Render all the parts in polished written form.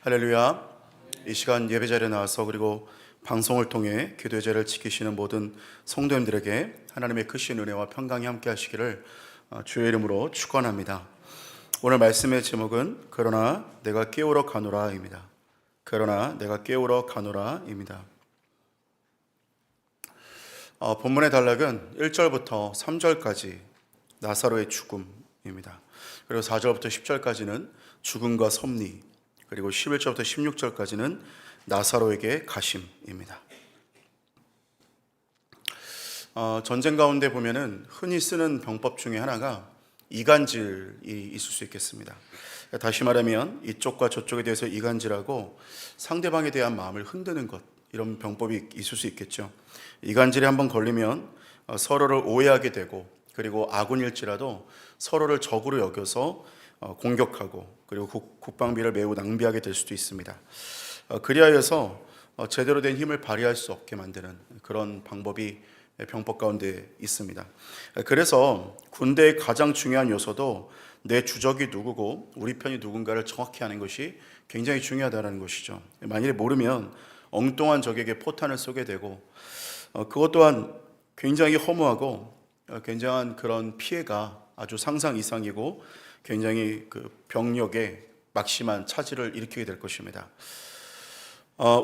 할렐루야. 이 시간 예배 자리에 나와서 그리고 방송을 통해 기도의 자리를 지키시는 모든 성도님들에게 하나님의 크신 은혜와 평강이 함께 하시기를 주의 이름으로 축원합니다. 오늘 말씀의 제목은 그러나 내가 깨우러 가노라입니다. 그러나 내가 깨우러 가노라입니다. 본문의 단락은 1절부터 3절까지 나사로의 죽음입니다. 그리고 4절부터 10절까지는 죽음과 섭리, 그리고 11절부터 16절까지는 나사로에게 가심입니다. 전쟁 가운데 보면은 흔히 쓰는 병법 중에 하나가 이간질이 있을 수 있겠습니다. 다시 말하면 이쪽과 저쪽에 대해서 이간질하고 상대방에 대한 마음을 흔드는 것, 이런 병법이 있을 수 있겠죠. 이간질에 한번 걸리면 서로를 오해하게 되고, 그리고 아군일지라도 서로를 적으로 여겨서 공격하고, 그리고 국방비를 매우 낭비하게 될 수도 있습니다. 그리하여서 제대로 된 힘을 발휘할 수 없게 만드는 그런 방법이 병법 가운데 있습니다. 그래서 군대의 가장 중요한 요소도 내 주적이 누구고 우리 편이 누군가를 정확히 아는 것이 굉장히 중요하다는 것이죠. 만일에 모르면 엉뚱한 적에게 포탄을 쏘게 되고, 그것 또한 굉장히 허무하고 굉장한 그런 피해가 아주 상상 이상이고 굉장히 그 병력에 막심한 차질을 일으키게 될 것입니다.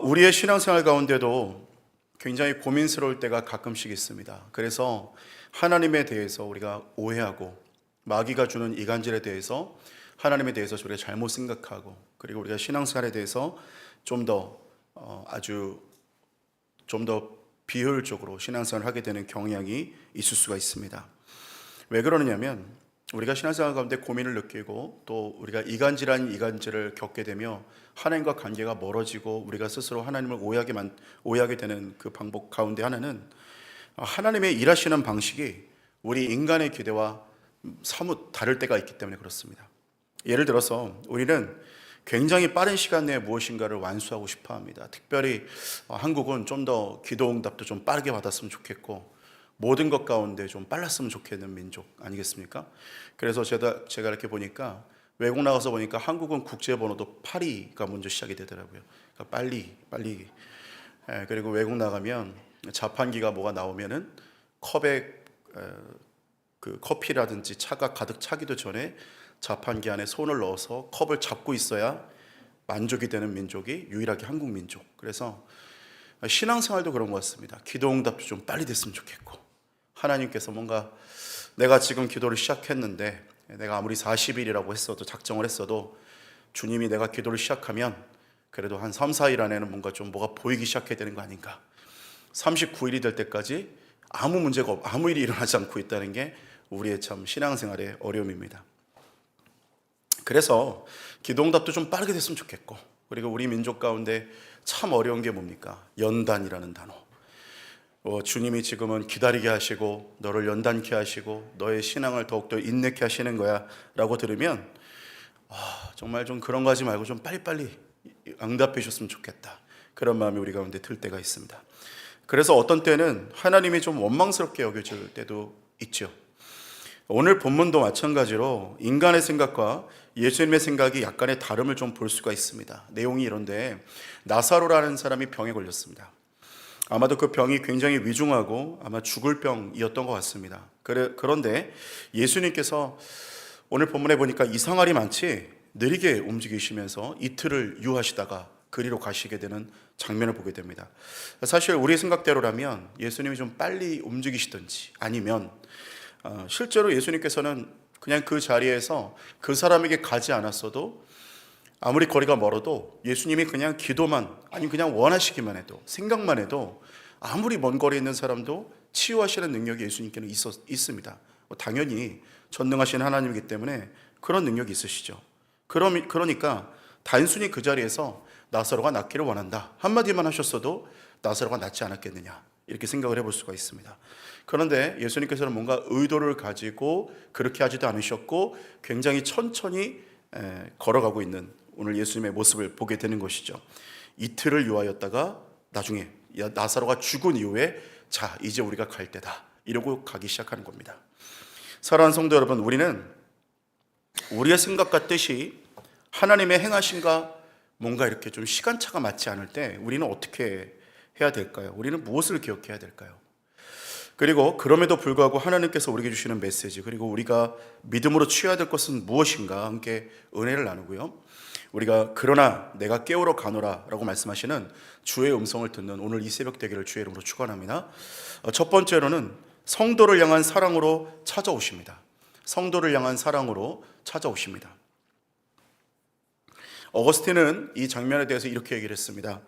우리의 신앙생활 가운데도 굉장히 고민스러울 때가 가끔씩 있습니다. 그래서 하나님에 대해서 우리가 오해하고, 마귀가 주는 이간질에 대해서 하나님에 대해서 우리가 잘못 생각하고, 그리고 우리가 신앙생활에 대해서 좀 더 비효율적으로 신앙생활을 하게 되는 경향이 있을 수가 있습니다. 왜 그러느냐면 우리가 신앙생활 가운데 고민을 느끼고, 또 우리가 이간질을 겪게 되며 하나님과 관계가 멀어지고 우리가 스스로 하나님을 오해하게 되는 그 방법 가운데 하나는 하나님의 일하시는 방식이 우리 인간의 기대와 사뭇 다를 때가 있기 때문에 그렇습니다. 예를 들어서 우리는 굉장히 빠른 시간 내에 무엇인가를 완수하고 싶어 합니다. 특별히 한국은 좀 더 기도응답도 좀 빠르게 받았으면 좋겠고, 모든 것 가운데 좀 빨랐으면 좋겠는 민족 아니겠습니까? 그래서 제가 이렇게 보니까, 외국 나가서 보니까 한국은 국제번호도 8위가 먼저 시작이 되더라고요. 그러니까 빨리. 그리고 외국 나가면 자판기가 뭐가 나오면은 컵에 그 커피라든지 차가 가득 차기도 전에 자판기 안에 손을 넣어서 컵을 잡고 있어야 만족이 되는 민족이 유일하게 한국 민족. 그래서 신앙생활도 그런 것 같습니다. 기도응답도 좀 빨리 됐으면 좋겠고, 하나님께서 뭔가 내가 지금 기도를 시작했는데, 내가 아무리 40일이라고 했어도, 작정을 했어도 주님이 내가 기도를 시작하면 그래도 한 3, 4일 안에는 뭔가 좀 뭐가 보이기 시작해야 되는 거 아닌가. 39일이 될 때까지 아무 문제가 아무 일이 일어나지 않고 있다는 게 우리의 참 신앙생활의 어려움입니다. 그래서 기도응답도 좀 빠르게 됐으면 좋겠고, 그리고 우리 민족 가운데 참 어려운 게 뭡니까? 연단이라는 단어. 주님이 지금은 기다리게 하시고 너를 연단케 하시고 너의 신앙을 더욱더 인내케 하시는 거야 라고 들으면 정말 좀 그런 거 하지 말고 좀 빨리빨리 응답해 주셨으면 좋겠다, 그런 마음이 우리 가운데 들 때가 있습니다. 그래서 어떤 때는 하나님이 좀 원망스럽게 여겨질 때도 있죠. 오늘 본문도 마찬가지로 인간의 생각과 예수님의 생각이 약간의 다름을 좀 볼 수가 있습니다. 내용이 이런데, 나사로라는 사람이 병에 걸렸습니다. 아마도 그 병이 굉장히 위중하고 아마 죽을 병이었던 것 같습니다. 그런데 예수님께서 오늘 본문에 보니까 이상할이 많지 느리게 움직이시면서 이틀을 유하시다가 그리로 가시게 되는 장면을 보게 됩니다. 사실 우리 생각대로라면 예수님이 좀 빨리 움직이시든지, 아니면 실제로 예수님께서는 그냥 그 자리에서 그 사람에게 가지 않았어도, 아무리 거리가 멀어도 예수님이 그냥 기도만, 아니면 그냥 원하시기만 해도, 생각만 해도 아무리 먼 거리에 있는 사람도 치유하시는 능력이 예수님께는 있습니다. 당연히 전능하신 하나님이기 때문에 그런 능력이 있으시죠. 그러니까 단순히 그 자리에서 나사로가 낫기를 원한다 한마디만 하셨어도 나사로가 낫지 않았겠느냐, 이렇게 생각을 해볼 수가 있습니다. 그런데 예수님께서는 뭔가 의도를 가지고 그렇게 하지도 않으셨고, 굉장히 천천히 걸어가고 있는 오늘 예수님의 모습을 보게 되는 것이죠. 이틀을 유하였다가 나중에 나사로가 죽은 이후에 자, 이제 우리가 갈 때다, 이러고 가기 시작하는 겁니다. 사랑하는 성도 여러분, 우리는 우리의 생각과 뜻이 하나님의 행하심과 뭔가 이렇게 좀 시간차가 맞지 않을 때 우리는 어떻게 해야 될까요? 우리는 무엇을 기억해야 될까요? 그리고 그럼에도 불구하고 하나님께서 우리에게 주시는 메시지, 그리고 우리가 믿음으로 취해야 될 것은 무엇인가 함께 은혜를 나누고요. 우리가 그러나 내가 깨우러 가노라 라고 말씀하시는 주의 음성을 듣는 오늘 이 새벽 되기를 주의 이름으로 축원합니다. 첫 번째로는 성도를 향한 사랑으로 찾아오십니다. 성도를 향한 사랑으로 찾아오십니다. 어거스틴은 이 장면에 대해서 이렇게 얘기를 했습니다.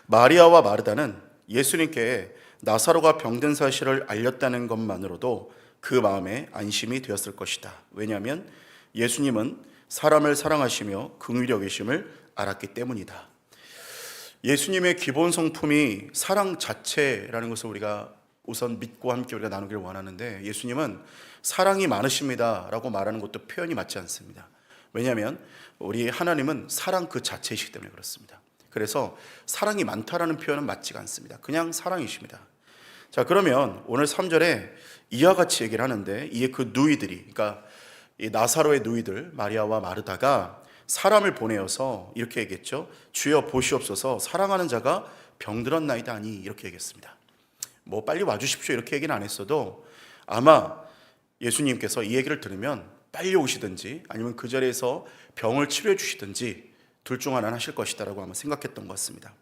마리아와 마르다는 예수님께 나사로가 병든 사실을 알렸다는 것만으로도 그 마음에 안심이 되었을 것이다. 왜냐하면 예수님은 사람을 사랑하시며 긍휼히 여기심을 알았기 때문이다. 예수님의 기본 성품이 사랑 자체라는 것을 우리가 우선 믿고 함께 우리가 나누기를 원하는데, 예수님은 사랑이 많으십니다 라고 말하는 것도 표현이 맞지 않습니다. 왜냐하면 우리 하나님은 사랑 그 자체이시기 때문에 그렇습니다. 그래서 사랑이 많다라는 표현은 맞지가 않습니다. 그냥 사랑이십니다. 자, 그러면 오늘 3절에 이와 같이 얘기를 하는데, 이에 그 누이들이, 그러니까 이 나사로의 누이들 마리아와 마르다가 사람을 보내어서 이렇게 얘기했죠. 주여 보시옵소서, 사랑하는 자가 병들었나이다 하니, 이렇게 얘기했습니다. 뭐 빨리 와주십시오 이렇게 얘기는 안 했어도 아마 예수님께서 이 얘기를 들으면 빨리 오시든지 아니면 그 자리에서 병을 치료해 주시든지 둘 중 하나는 하실 것이다 라고 아마 생각했던 것 같습니다.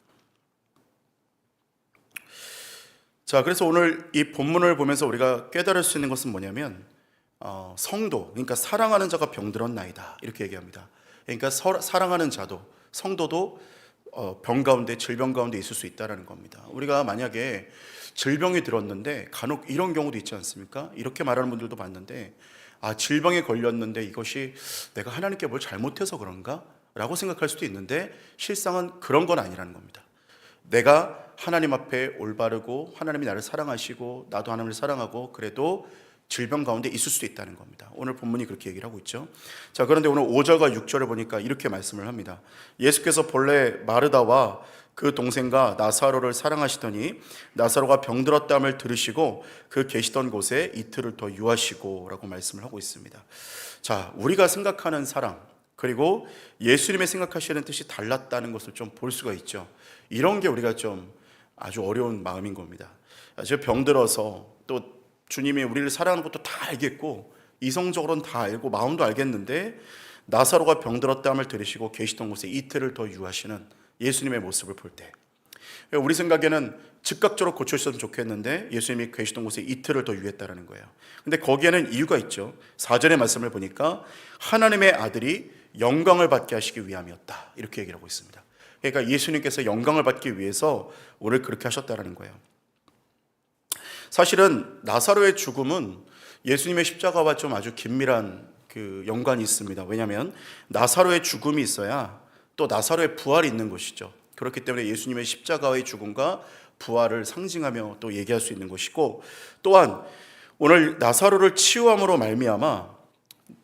자, 그래서 오늘 이 본문을 보면서 우리가 깨달을 수 있는 것은 뭐냐면 성도, 그러니까 사랑하는 자가 병들었나이다 이렇게 얘기합니다. 그러니까 사랑하는 자도, 성도도 병 가운데, 질병 가운데 있을 수 있다는 겁니다. 우리가 만약에 질병이 들었는데 간혹 이런 경우도 있지 않습니까? 이렇게 말하는 분들도 봤는데, 질병에 걸렸는데 이것이 내가 하나님께 뭘 잘못해서 그런가? 라고 생각할 수도 있는데, 실상은 그런 건 아니라는 겁니다. 내가 하나님 앞에 올바르고 하나님이 나를 사랑하시고 나도 하나님을 사랑하고 그래도 질병 가운데 있을 수도 있다는 겁니다. 오늘 본문이 그렇게 얘기를 하고 있죠. 자, 그런데 오늘 5절과 6절을 보니까 이렇게 말씀을 합니다. 예수께서 본래 마르다와 그 동생과 나사로를 사랑하시더니 나사로가 병들었다함을 들으시고 그 계시던 곳에 이틀을 더 유하시고 라고 말씀을 하고 있습니다. 자, 우리가 생각하는 사랑, 그리고 예수님의 생각하시는 뜻이 달랐다는 것을 좀 볼 수가 있죠. 이런 게 우리가 좀 아주 어려운 마음인 겁니다. 제가 병들어서 또 주님이 우리를 사랑하는 것도 다 알겠고 이성적으로는 다 알고 마음도 알겠는데, 나사로가 병들었다함을 들으시고 계시던 곳에 이틀을 더 유하시는 예수님의 모습을 볼 때 우리 생각에는 즉각적으로 고쳐주셨으면 좋겠는데 예수님이 계시던 곳에 이틀을 더 유했다는 거예요. 근데 거기에는 이유가 있죠. 4절의 말씀을 보니까 하나님의 아들이 영광을 받게 하시기 위함이었다 이렇게 얘기를 하고 있습니다. 그러니까 예수님께서 영광을 받기 위해서 오늘 그렇게 하셨다는 거예요. 사실은 나사로의 죽음은 예수님의 십자가와 좀 아주 긴밀한 그 연관이 있습니다. 왜냐하면 나사로의 죽음이 있어야 또 나사로의 부활이 있는 것이죠. 그렇기 때문에 예수님의 십자가의 죽음과 부활을 상징하며 또 얘기할 수 있는 것이고, 또한 오늘 나사로를 치유함으로 말미암아,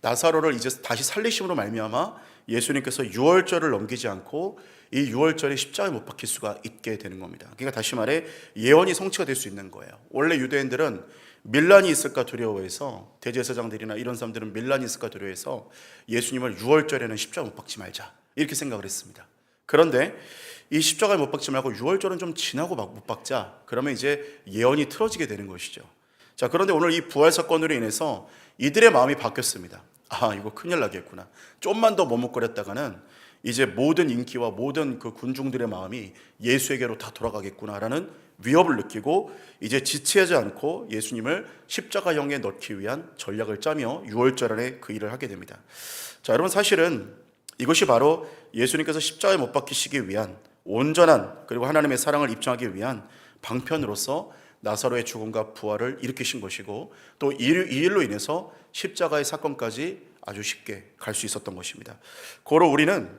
나사로를 이제 다시 살리심으로 말미암아 예수님께서 유월절을 넘기지 않고 이 유월절에 십자가에 못 박힐 수가 있게 되는 겁니다. 그러니까 다시 말해 예언이 성취가 될 수 있는 거예요. 원래 유대인들은 밀란이 있을까 두려워해서, 대제사장들이나 이런 사람들은 밀란이 있을까 두려워해서 예수님을 유월절에는 십자가 못 박지 말자 이렇게 생각을 했습니다. 그런데 이 십자가에 못 박지 말고 유월절은 좀 지나고 못 박자, 그러면 이제 예언이 틀어지게 되는 것이죠. 자, 그런데 오늘 이 부활 사건으로 인해서 이들의 마음이 바뀌었습니다. 이거 큰일 나겠구나. 좀만 더 머뭇거렸다가는 이제 모든 인기와 모든 그 군중들의 마음이 예수에게로 다 돌아가겠구나라는 위협을 느끼고 이제 지체하지 않고 예수님을 십자가형에 넣기 위한 전략을 짜며 유월절 안에 그 일을 하게 됩니다. 자, 여러분, 사실은 이것이 바로 예수님께서 십자가에 못 박히시기 위한 온전한, 그리고 하나님의 사랑을 입증하기 위한 방편으로서 나사로의 죽음과 부활을 일으키신 것이고, 또 이 일로 인해서 십자가의 사건까지 아주 쉽게 갈 수 있었던 것입니다. 고로 우리는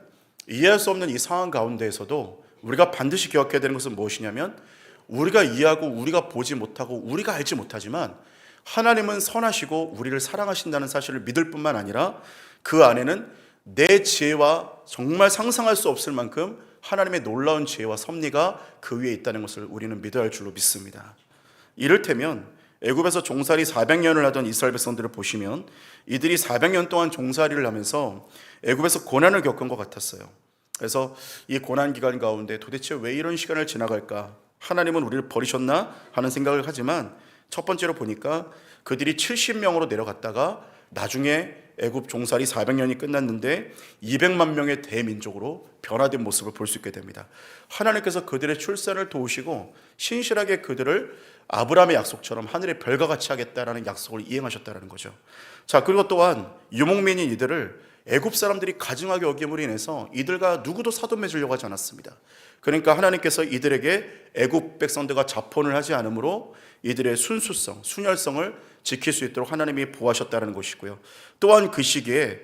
이해할 수 없는 이 상황 가운데에서도 우리가 반드시 기억해야 되는 것은 무엇이냐면, 우리가 이해하고 우리가 보지 못하고 우리가 알지 못하지만 하나님은 선하시고 우리를 사랑하신다는 사실을 믿을 뿐만 아니라 그 안에는 내 지혜와 정말 상상할 수 없을 만큼 하나님의 놀라운 지혜와 섭리가 그 위에 있다는 것을 우리는 믿어야 할 줄로 믿습니다. 이를테면 애굽에서 종살이 400년을 하던 이스라엘 백성들을 보시면 이들이 400년 동안 종살이를 하면서 애굽에서 고난을 겪은 것 같았어요. 그래서 이 고난 기간 가운데 도대체 왜 이런 시간을 지나갈까? 하나님은 우리를 버리셨나? 하는 생각을 하지만 첫 번째로 보니까 그들이 70명으로 내려갔다가 나중에 애굽 종살이 400년이 끝났는데 200만 명의 대민족으로 변화된 모습을 볼 수 있게 됩니다. 하나님께서 그들의 출산을 도우시고 신실하게 그들을 아브라함의 약속처럼 하늘의 별과 같이 하겠다라는 약속을 이행하셨다는 거죠. 자, 그리고 또한 유목민인 이들을 애굽 사람들이 가증하게 여김으로 인해서 이들과 누구도 사돈 맺으려고 하지 않았습니다. 그러니까 하나님께서 이들에게 애굽 백성들과 자폰을 하지 않으므로 이들의 순수성, 순혈성을 지킬 수 있도록 하나님이 보호하셨다는 것이고요. 또한 그 시기에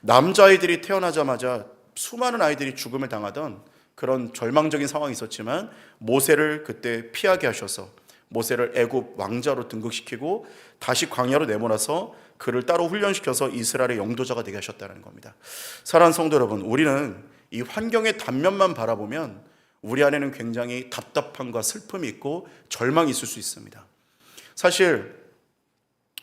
남자아이들이 태어나자마자 수많은 아이들이 죽음을 당하던 그런 절망적인 상황이 있었지만 모세를 그때 피하게 하셔서 모세를 애굽 왕자로 등극시키고 다시 광야로 내보내서 그를 따로 훈련시켜서 이스라엘의 영도자가 되게 하셨다는 겁니다. 사랑하는 성도 여러분, 우리는 이 환경의 단면만 바라보면 우리 안에는 굉장히 답답함과 슬픔이 있고 절망이 있을 수 있습니다. 사실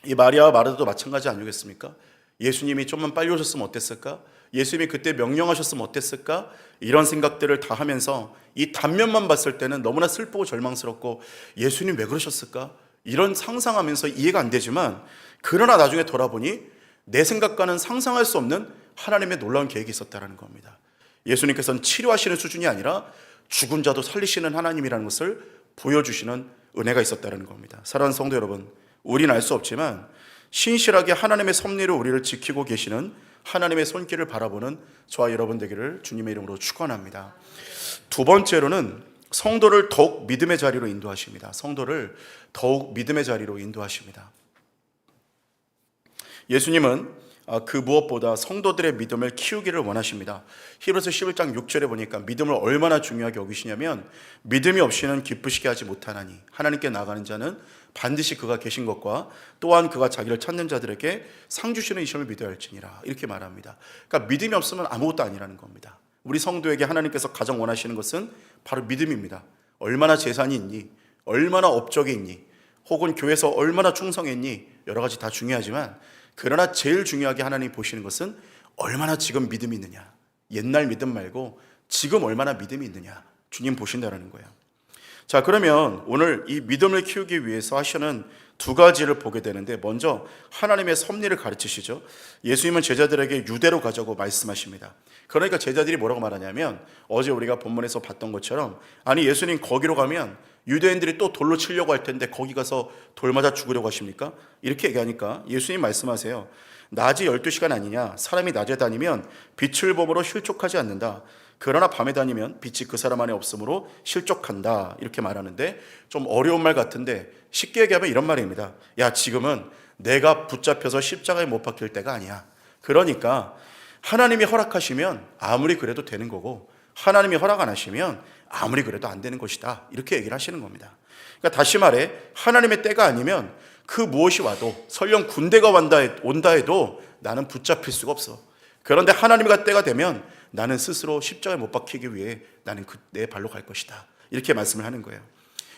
이 마리아와 마르다도 마찬가지 아니겠습니까? 예수님이 좀만 빨리 오셨으면 어땠을까? 예수님이 그때 명령하셨으면 어땠을까? 이런 생각들을 다 하면서 이 단면만 봤을 때는 너무나 슬프고 절망스럽고 예수님 왜 그러셨을까? 이런 상상하면서 이해가 안 되지만 그러나 나중에 돌아보니 내 생각과는 상상할 수 없는 하나님의 놀라운 계획이 있었다는 겁니다. 예수님께서는 치료하시는 수준이 아니라 죽은 자도 살리시는 하나님이라는 것을 보여주시는 은혜가 있었다는 겁니다. 사랑하는 성도 여러분, 우리는 알 수 없지만 신실하게 하나님의 섭리를 우리를 지키고 계시는 하나님의 손길을 바라보는 저와 여러분 되기를 주님의 이름으로 축원합니다. 두 번째로는 성도를 더욱 믿음의 자리로 인도하십니다. 성도를 더욱 믿음의 자리로 인도하십니다. 예수님은 그 무엇보다 성도들의 믿음을 키우기를 원하십니다. 히브리서 11장 6절에 보니까 믿음을 얼마나 중요하게 여기시냐면 믿음이 없이는 기쁘시게 하지 못하나니 하나님께 나아가는 자는 반드시 그가 계신 것과 또한 그가 자기를 찾는 자들에게 상 주시는 이 시험을 믿어야 할지니라 이렇게 말합니다. 그러니까 믿음이 없으면 아무것도 아니라는 겁니다. 우리 성도에게 하나님께서 가장 원하시는 것은 바로 믿음입니다. 얼마나 재산이 있니? 얼마나 업적이 있니? 혹은 교회에서 얼마나 충성했니? 여러 가지 다 중요하지만 그러나 제일 중요하게 하나님이 보시는 것은 얼마나 지금 믿음이 있느냐. 옛날 믿음 말고 지금 얼마나 믿음이 있느냐. 주님 보신다는 거예요. 자, 그러면 오늘 이 믿음을 키우기 위해서 하시는 두 가지를 보게 되는데 먼저 하나님의 섭리를 가르치시죠. 예수님은 제자들에게 유대로 가자고 말씀하십니다. 그러니까 제자들이 뭐라고 말하냐면 어제 우리가 본문에서 봤던 것처럼 아니 예수님 거기로 가면 유대인들이 또 돌로 치려고 할 텐데 거기 가서 돌 맞아 죽으려고 하십니까? 이렇게 얘기하니까 예수님 말씀하세요. 낮이 12시간 아니냐? 사람이 낮에 다니면 빛을 범으로 실족하지 않는다. 그러나 밤에 다니면 빛이 그 사람 안에 없으므로 실족한다. 이렇게 말하는데 좀 어려운 말 같은데 쉽게 얘기하면 이런 말입니다. 야, 지금은 내가 붙잡혀서 십자가에 못 박힐 때가 아니야. 그러니까 하나님이 허락하시면 아무리 그래도 되는 거고 하나님이 허락 안 하시면 아무리 그래도 안 되는 것이다. 이렇게 얘기를 하시는 겁니다. 그러니까 다시 말해 하나님의 때가 아니면 그 무엇이 와도 설령 군대가 온다 해도 나는 붙잡힐 수가 없어. 그런데 하나님과 때가 되면 나는 스스로 십자가에 못 박히기 위해 나는 내 발로 갈 것이다. 이렇게 말씀을 하는 거예요.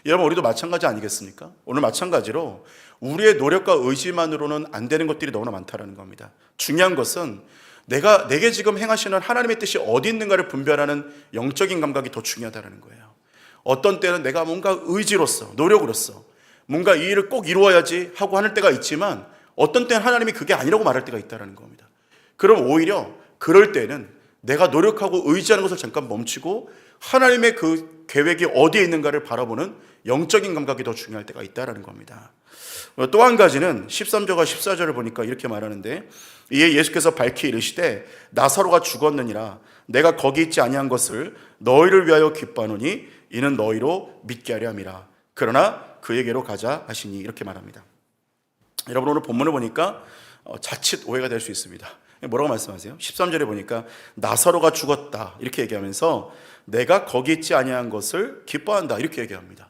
여러분 우리도 마찬가지 아니겠습니까? 오늘 마찬가지로 우리의 노력과 의지만으로는 안 되는 것들이 너무나 많다는 겁니다. 중요한 것은 내게 지금 행하시는 하나님의 뜻이 어디 있는가를 분별하는 영적인 감각이 더 중요하다는 거예요. 어떤 때는 내가 뭔가 의지로서 노력으로서 뭔가 이 일을 꼭 이루어야지 하고 하는 때가 있지만 어떤 때는 하나님이 그게 아니라고 말할 때가 있다는 겁니다. 그럼 오히려 그럴 때는 내가 노력하고 의지하는 것을 잠깐 멈추고 하나님의 그 계획이 어디에 있는가를 바라보는 영적인 감각이 더 중요할 때가 있다는 겁니다. 또 한 가지는 13절과 14절을 보니까 이렇게 말하는데 이에 예수께서 밝히 이르시되 나사로가 죽었느니라 내가 거기 있지 아니한 것을 너희를 위하여 기뻐하노니 이는 너희로 믿게 하려 함이라 그러나 그에게로 가자 하시니 이렇게 말합니다. 여러분 오늘 본문을 보니까 자칫 오해가 될 수 있습니다. 뭐라고 말씀하세요? 13절에 보니까 나사로가 죽었다 이렇게 얘기하면서 내가 거기 있지 아니한 것을 기뻐한다 이렇게 얘기합니다.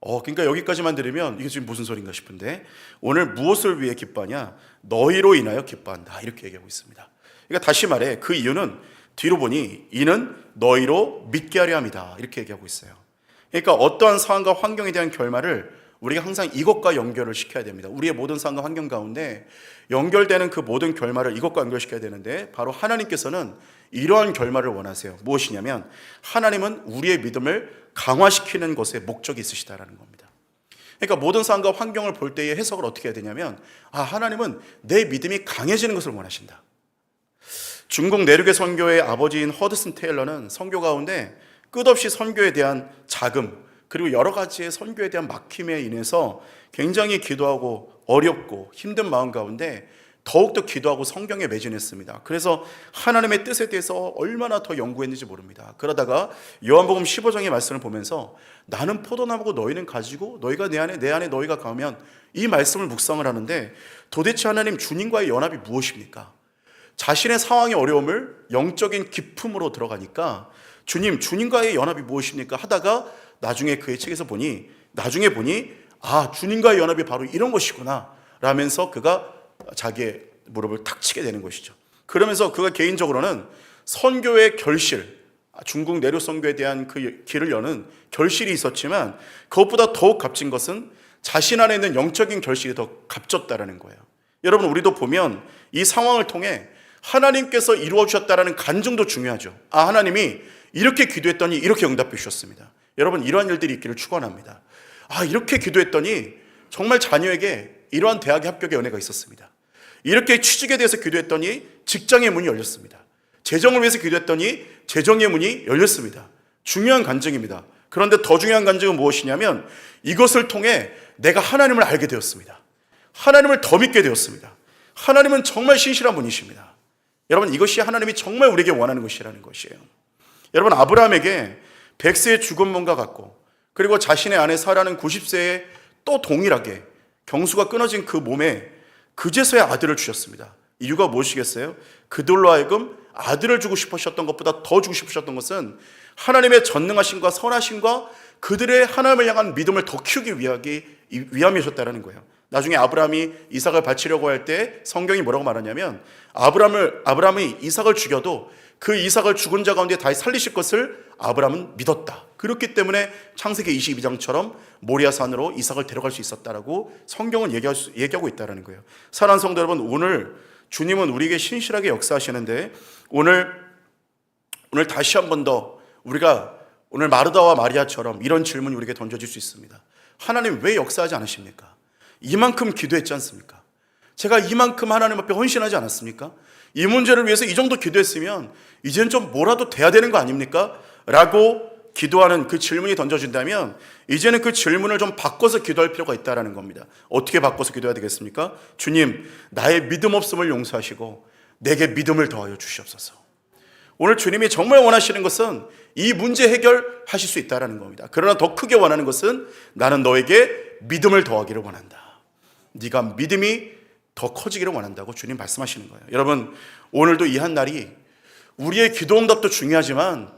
그러니까 여기까지만 들으면 이게 지금 무슨 소린가 싶은데 오늘 무엇을 위해 기뻐하냐? 너희로 인하여 기뻐한다 이렇게 얘기하고 있습니다. 그러니까 다시 말해 그 이유는 뒤로 보니 이는 너희로 믿게 하려 함이다 이렇게 얘기하고 있어요. 그러니까 어떠한 상황과 환경에 대한 결말을 우리가 항상 이것과 연결을 시켜야 됩니다. 우리의 모든 상황과 환경 가운데 연결되는 그 모든 결말을 이것과 연결시켜야 되는데 바로 하나님께서는 이러한 결말을 원하세요. 무엇이냐면 하나님은 우리의 믿음을 강화시키는 것에 목적이 있으시다라는 겁니다. 그러니까 모든 상황과 환경을 볼 때의 해석을 어떻게 해야 되냐면 하나님은 내 믿음이 강해지는 것을 원하신다. 중국 내륙의 선교의 아버지인 허드슨 테일러는 선교 가운데 끝없이 선교에 대한 자금 그리고 여러 가지의 선교에 대한 막힘에 인해서 굉장히 기도하고 어렵고 힘든 마음 가운데 더욱더 기도하고 성경에 매진했습니다. 그래서 하나님의 뜻에 대해서 얼마나 더 연구했는지 모릅니다. 그러다가 요한복음 15장의 말씀을 보면서 나는 포도나무고 너희는 가지고 너희가 내 안에 너희가 가면 이 말씀을 묵상을 하는데 도대체 하나님 주님과의 연합이 무엇입니까? 자신의 상황의 어려움을 영적인 기품으로 들어가니까 주님과의 연합이 무엇입니까? 하다가 나중에 그의 책에서 보니 주님과의 연합이 바로 이런 것이구나 라면서 그가 자기의 무릎을 탁 치게 되는 것이죠. 그러면서 그가 개인적으로는 선교의 결실, 중국 내륙 선교에 대한 그 길을 여는 결실이 있었지만 그것보다 더욱 값진 것은 자신 안에 있는 영적인 결실이 더 값졌다라는 거예요. 여러분, 우리도 보면 이 상황을 통해 하나님께서 이루어 주셨다라는 간증도 중요하죠. 하나님이 이렇게 기도했더니 이렇게 응답해 주셨습니다. 여러분, 이러한 일들이 있기를 축원합니다. 이렇게 기도했더니 정말 자녀에게 이러한 대학에 합격의 은혜가 있었습니다. 이렇게 취직에 대해서 기도했더니 직장의 문이 열렸습니다. 재정을 위해서 기도했더니 재정의 문이 열렸습니다. 중요한 간증입니다. 그런데 더 중요한 간증은 무엇이냐면 이것을 통해 내가 하나님을 알게 되었습니다. 하나님을 더 믿게 되었습니다. 하나님은 정말 신실한 분이십니다. 여러분, 이것이 하나님이 정말 우리에게 원하는 것이라는 것이에요. 여러분, 아브라함에게 100세의 죽은 몸과 같고 그리고 자신의 아내 사라는 90세에 또 동일하게 경수가 끊어진 그 몸에 그제서야 아들을 주셨습니다. 이유가 무엇이겠어요? 그들로 하여금 아들을 주고 싶으셨던 것보다 더 주고 싶으셨던 것은 하나님의 전능하심과 선하심과 그들의 하나님을 향한 믿음을 더 키우기 위함이셨다는 거예요. 나중에 아브라함이 이삭을 바치려고 할 때 성경이 뭐라고 말하냐면 아브라함이 이삭을 죽여도 그 이삭을 죽은 자 가운데 다시 살리실 것을 아브라함은 믿었다. 그렇기 때문에 창세기 22장처럼 모리아산으로 이삭을 데려갈 수 있었다라고 성경은 얘기하고 있다는 거예요. 사랑하는 성도 여러분, 오늘 주님은 우리에게 신실하게 역사하시는데 오늘 다시 한 번 더 우리가 오늘 마르다와 마리아처럼 이런 질문이 우리에게 던져질 수 있습니다. 하나님 왜 역사하지 않으십니까? 이만큼 기도했지 않습니까? 제가 이만큼 하나님 앞에 헌신하지 않았습니까? 이 문제를 위해서 이 정도 기도했으면 이제는 좀 뭐라도 돼야 되는 거 아닙니까? 라고 기도하는 그 질문이 던져진다면 이제는 그 질문을 좀 바꿔서 기도할 필요가 있다는 겁니다. 어떻게 바꿔서 기도해야 되겠습니까? 주님, 나의 믿음 없음을 용서하시고 내게 믿음을 더하여 주시옵소서. 오늘 주님이 정말 원하시는 것은 이 문제 해결하실 수 있다는 겁니다. 그러나 더 크게 원하는 것은 나는 너에게 믿음을 더하기를 원한다. 네가 믿음이 더 커지기를 원한다고 주님 말씀하시는 거예요. 여러분, 오늘도 이 한 날이 우리의 기도 응답도 중요하지만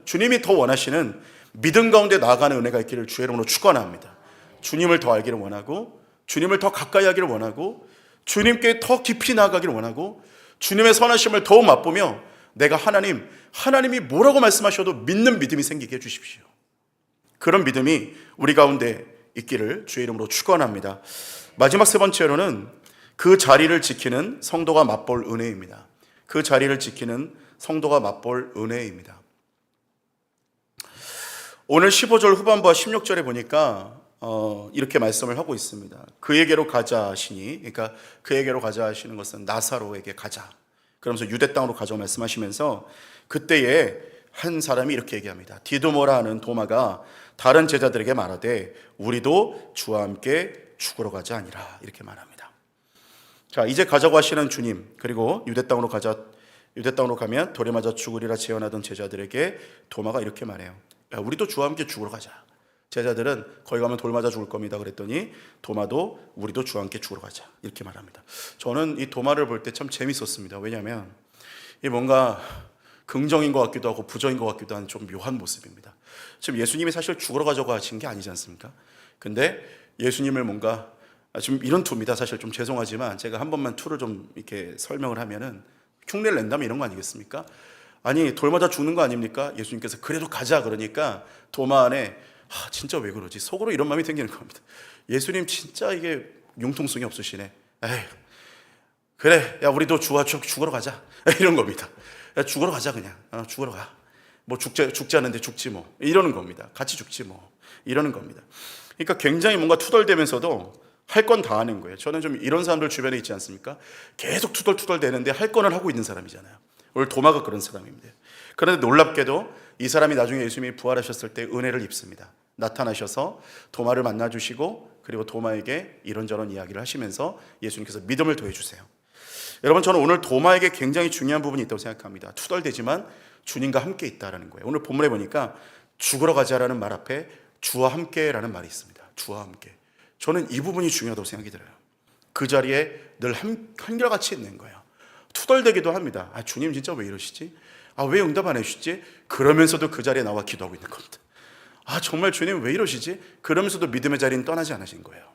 주님이 더 원하시는 믿음 가운데 나아가는 은혜가 있기를 주의 이름으로 축원합니다. 주님을 더 알기를 원하고 주님을 더 가까이 하기를 원하고 주님께 더 깊이 나아가기를 원하고 주님의 선하심을 더욱 맛보며 내가 하나님이 뭐라고 말씀하셔도 믿는 믿음이 생기게 해주십시오. 그런 믿음이 우리 가운데 있기를 주의 이름으로 축원합니다. 마지막 세 번째로는 그 자리를 지키는 성도가 맛볼 은혜입니다. 그 자리를 지키는 성도가 맛볼 은혜입니다. 오늘 15절 후반부와 16절에 보니까 이렇게 말씀을 하고 있습니다. 그에게로 가자 하시니, 그러니까 그에게로 가자 하시는 것은 나사로에게 가자, 그러면서 유대 땅으로 가자고 말씀하시면서 그때에 한 사람이 이렇게 얘기합니다. 디도모라 하는 도마가 다른 제자들에게 말하되 우리도 주와 함께 죽으러 가자 아니라, 이렇게 말합니다. 자, 이제 가자고 하시는 주님, 그리고 유대 땅으로 가면 돌에 맞아 죽으리라 제언하던 제자들에게 도마가 이렇게 말해요. 야, 우리도 주와 함께 죽으러 가자. 제자들은 거기 가면 돌 맞아 죽을 겁니다 그랬더니 도마도 우리도 주와 함께 죽으러 가자, 이렇게 말합니다. 저는 이 도마를 볼 때 참 재밌었습니다. 왜냐하면 이 뭔가 긍정인 것 같기도 하고 부정인 것 같기도 한 좀 묘한 모습입니다. 지금 예수님이 사실 죽으러 가자고 하신 게 아니지 않습니까? 근데 예수님을 뭔가 좀 이런 투입니다. 사실 좀 죄송하지만 제가 한 번만 투를 좀 이렇게 설명을 하면은 흉내를 낸다면 이런 거 아니겠습니까? 아니, 돌 맞아 죽는 거 아닙니까? 예수님께서 그래도 가자 그러니까 도마 안에 진짜 왜 그러지? 속으로 이런 마음이 생기는 겁니다. 예수님 진짜 이게 융통성이 없으시네. 에이, 그래, 야 우리도 죽으러 가자 이런 겁니다. 야, 죽으러 가자 그냥. 죽으러 가. 뭐 죽지 않는데 죽지 뭐. 이러는 겁니다. 같이 죽지 뭐. 이러는 겁니다. 그러니까 굉장히 뭔가 투덜대면서도 할 건 다 하는 거예요. 저는 좀 이런 사람들 주변에 있지 않습니까? 계속 투덜투덜 대는데 할 거는 하고 있는 사람이잖아요. 오늘 도마가 그런 사람입니다. 그런데 놀랍게도 이 사람이 나중에 예수님이 부활하셨을 때 은혜를 입습니다. 나타나셔서 도마를 만나주시고 그리고 도마에게 이런저런 이야기를 하시면서 예수님께서 믿음을 더해주세요. 여러분, 저는 오늘 도마에게 굉장히 중요한 부분이 있다고 생각합니다. 투덜대지만 주님과 함께 있다라는 거예요. 오늘 본문에 보니까 죽으러 가자라는 말 앞에 주와 함께라는 말이 있습니다. 주와 함께. 저는 이 부분이 중요하다고 생각이 들어요. 그 자리에 늘 한결같이 있는 거예요. 투덜대기도 합니다. 주님 진짜 왜 이러시지? 왜 응답 안 해주시지? 그러면서도 그 자리에 나와 기도하고 있는 겁니다. 정말 주님 왜 이러시지? 그러면서도 믿음의 자리는 떠나지 않으신 거예요.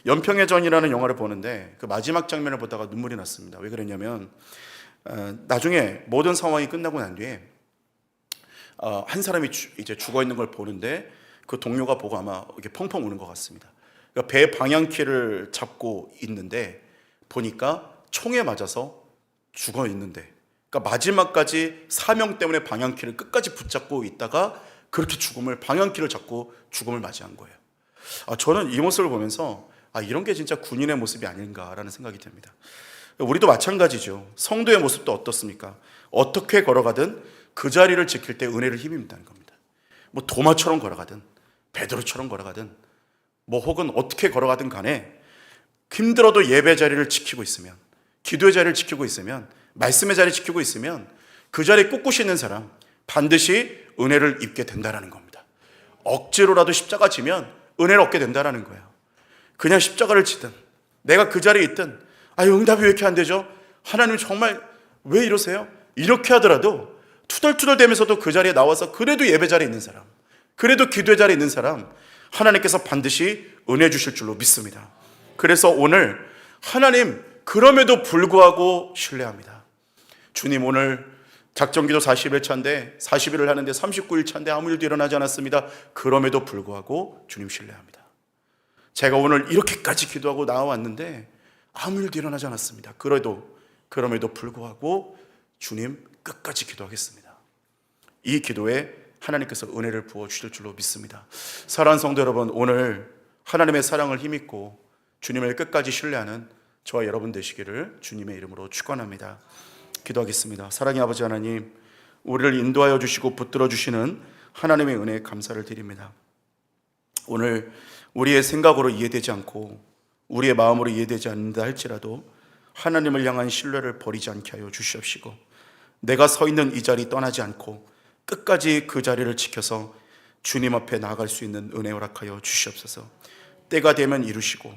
연평의 전이라는 영화를 보는데 그 마지막 장면을 보다가 눈물이 났습니다. 왜 그랬냐면 나중에 모든 상황이 끝나고 난 뒤에 한 사람이 이제 죽어 있는 걸 보는데 그 동료가 보고 아마 이렇게 펑펑 우는 것 같습니다. 그러니까 배 방향키를 잡고 있는데 보니까 총에 맞아서 죽어 있는데, 그러니까 마지막까지 사명 때문에 방향키를 끝까지 붙잡고 있다가 그렇게 방향키를 잡고 죽음을 맞이한 거예요. 저는 이 모습을 보면서 이런 게 진짜 군인의 모습이 아닌가라는 생각이 듭니다. 우리도 마찬가지죠. 성도의 모습도 어떻습니까? 어떻게 걸어가든 그 자리를 지킬 때 은혜를 힘입는다는 겁니다. 뭐 도마처럼 걸어가든 베드로처럼 걸어가든 뭐 혹은 어떻게 걸어가든 간에 힘들어도 예배 자리를 지키고 있으면, 기도의 자리를 지키고 있으면, 말씀의 자리를 지키고 있으면 그 자리에 꿋꿋이 있는 사람 반드시 은혜를 입게 된다는 겁니다. 억지로라도 십자가 지면 은혜를 얻게 된다는 거예요. 그냥 십자가를 지든 내가 그 자리에 있든 응답이 왜 이렇게 안 되죠? 하나님 정말 왜 이러세요? 이렇게 하더라도 투덜투덜대면서도 그 자리에 나와서 그래도 예배 자리에 있는 사람, 그래도 기도의 자리에 있는 사람 하나님께서 반드시 은혜 주실 줄로 믿습니다. 그래서 오늘 하나님 그럼에도 불구하고 신뢰합니다. 주님 오늘 작정기도 40일차인데 40일을 하는데 39일차인데 아무 일도 일어나지 않았습니다. 그럼에도 불구하고 주님 신뢰합니다. 제가 오늘 이렇게까지 기도하고 나와왔는데 아무 일도 일어나지 않았습니다. 그럼에도 불구하고 주님 끝까지 기도하겠습니다. 이 기도에 하나님께서 은혜를 부어주실 줄로 믿습니다. 사랑하는 성도 여러분, 오늘 하나님의 사랑을 힘입고 주님을 끝까지 신뢰하는 저와 여러분 되시기를 주님의 이름으로 축원합니다. 기도하겠습니다. 사랑의 아버지 하나님, 우리를 인도하여 주시고 붙들어 주시는 하나님의 은혜에 감사를 드립니다. 오늘 우리의 생각으로 이해되지 않고 우리의 마음으로 이해되지 않는다 할지라도 하나님을 향한 신뢰를 버리지 않게 하여 주시옵시고, 내가 서 있는 이 자리 떠나지 않고 끝까지 그 자리를 지켜서 주님 앞에 나아갈 수 있는 은혜 허락하여 주시옵소서. 때가 되면 이루시고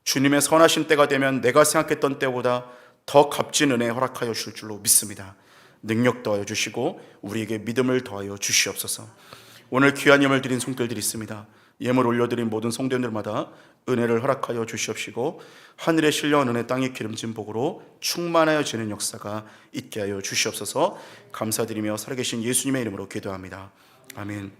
주님의 선하신 때가 되면 내가 생각했던 때보다 더 값진 은혜 허락하여 주실 줄로 믿습니다. 능력 더하여 주시고 우리에게 믿음을 더하여 주시옵소서. 오늘 귀한 예물 드린 손길들이 있습니다. 예물 올려드린 모든 성도님들마다 은혜를 허락하여 주시옵시고 하늘에 실려온 은혜 땅에 기름진 복으로 충만하여지는 역사가 있게 하여 주시옵소서. 감사드리며 살아계신 예수님의 이름으로 기도합니다. 아멘.